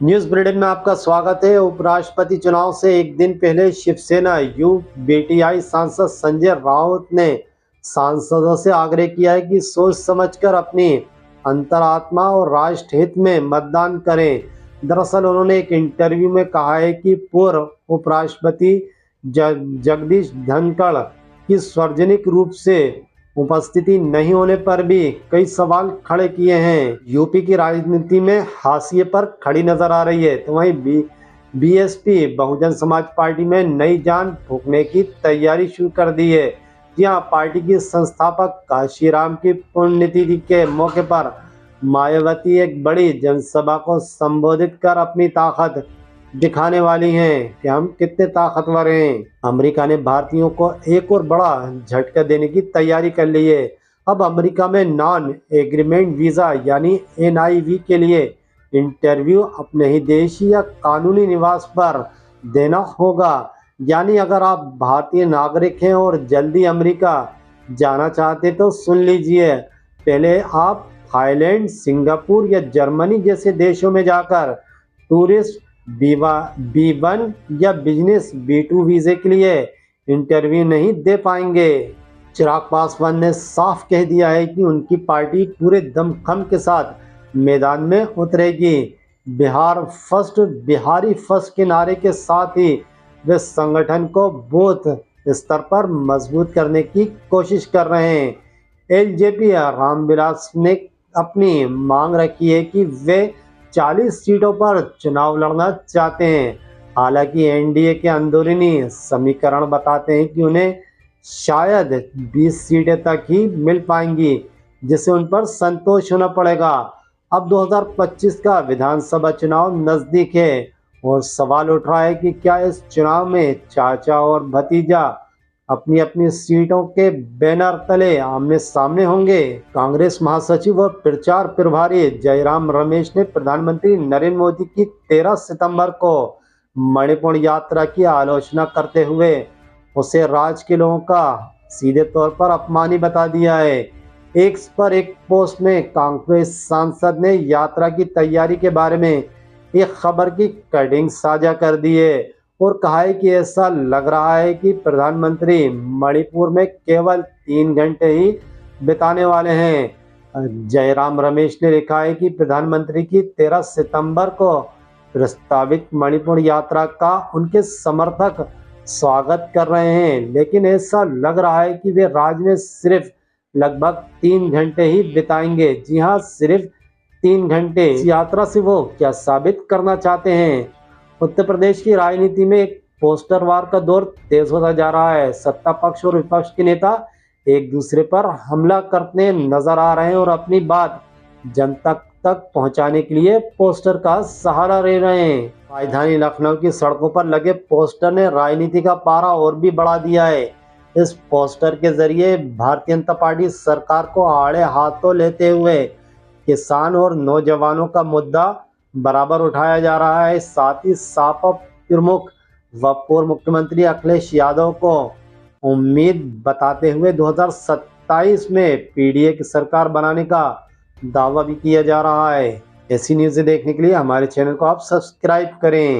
News Britain में आपका स्वागत है। उपराष्ट्रपति चुनाव से एक दिन पहले शिवसेना यूबीटीआई सांसद संजय राउत ने सांसदों से आग्रह किया है कि सोच समझकर अपनी अंतरात्मा और राष्ट्र हित में मतदान करें। दरअसल उन्होंने एक इंटरव्यू में कहा है कि पूर्व उपराष्ट्रपति जगदीश धनखड़ की सार्वजनिक रूप से उपस्थिति नहीं होने पर भी कई सवाल खड़े किए हैं। यूपी की राजनीति में हाशिए पर खड़ी नजर आ रही है, तो वहीं बीएसपी बहुजन समाज पार्टी में नई जान फूंकने की तैयारी शुरू कर दी है। जी हाँ, पार्टी की संस्थापक काशीराम की पुण्यतिथि के मौके पर मायावती एक बड़ी जनसभा को संबोधित कर अपनी ताकत दिखाने वाली हैं कि हम कितने ताकतवर हैं। अमेरिका ने भारतीयों को एक और बड़ा झटका देने की तैयारी कर ली है। अब अमेरिका में नॉन एग्रीमेंट वीजा यानी NIV के लिए इंटरव्यू अपने ही देशी या कानूनी निवास पर देना होगा। यानी अगर आप भारतीय नागरिक हैं और जल्दी अमेरिका जाना चाहते तो सुन लीजिए, पहले आप थाईलैंड, सिंगापुर या जर्मनी जैसे देशों में जाकर टूरिस्ट B1 या बिजनेस B2 वीजे के लिए इंटरव्यू नहीं दे पाएंगे। चिराग पासवान ने साफ कह दिया है कि उनकी पार्टी पूरे दमखम के साथ मैदान में उतरेगी। बिहार फर्स्ट, बिहारी फर्स्ट के नारे के साथ ही वे संगठन को बूथ स्तर पर मजबूत करने की कोशिश कर रहे हैं। LJP रामविलास ने अपनी मांग रखी है कि वे 40 सीटों पर चुनाव लड़ना चाहते हैं। हालांकि एनडीए के अंदरूनी समीकरण बताते हैं कि उन्हें शायद 20 सीटें तक ही मिल पाएंगी, जिसे उन पर संतोष होना पड़ेगा। अब 2025 का विधानसभा चुनाव नजदीक है और सवाल उठ रहा है कि क्या इस चुनाव में चाचा और भतीजा अपनी अपनी सीटों के बैनर तले आमने सामने होंगे। कांग्रेस महासचिव और प्रचार प्रभारी जयराम रमेश ने प्रधानमंत्री नरेंद्र मोदी की 13 सितंबर को मणिपुर यात्रा की आलोचना करते हुए उसे राज्य के लोगों का सीधे तौर पर अपमानी बता दिया है। एक्स पर एक पोस्ट में कांग्रेस सांसद ने यात्रा की तैयारी के बारे में एक खबर की कटिंग साझा कर दी है और कहा है कि ऐसा लग रहा है कि प्रधानमंत्री मणिपुर में केवल 3 घंटे ही बिताने वाले हैं। जयराम रमेश ने लिखा है कि प्रधानमंत्री की 13 सितंबर को प्रस्तावित मणिपुर यात्रा का उनके समर्थक स्वागत कर रहे हैं, लेकिन ऐसा लग रहा है कि वे राज्य में सिर्फ लगभग 3 घंटे ही बिताएंगे। जी हाँ, सिर्फ 3 घंटे। इस यात्रा से वो क्या साबित करना चाहते हैं? उत्तर प्रदेश की राजनीति में एक पोस्टर वार का दौर तेज होता जा रहा है। सत्ता पक्ष और विपक्ष के नेता एक दूसरे पर हमला करते नजर आ रहे हैं और अपनी बात जनता तक पहुंचाने के लिए पोस्टर का सहारा ले रहे हैं। राजधानी लखनऊ की सड़कों पर लगे पोस्टर ने राजनीति का पारा और भी बढ़ा दिया है। इस पोस्टर के जरिए भारतीय जनता पार्टी सरकार को आड़े हाथों लेते हुए किसान और नौजवानों का मुद्दा बराबर उठाया जा रहा है। साथ ही सापा प्रमुख व पूर्व मुख्यमंत्री अखिलेश यादव को उम्मीद बताते हुए 2027 में PDA की सरकार बनाने का दावा भी किया जा रहा है। ऐसी न्यूज़ें देखने के लिए हमारे चैनल को आप सब्सक्राइब करें।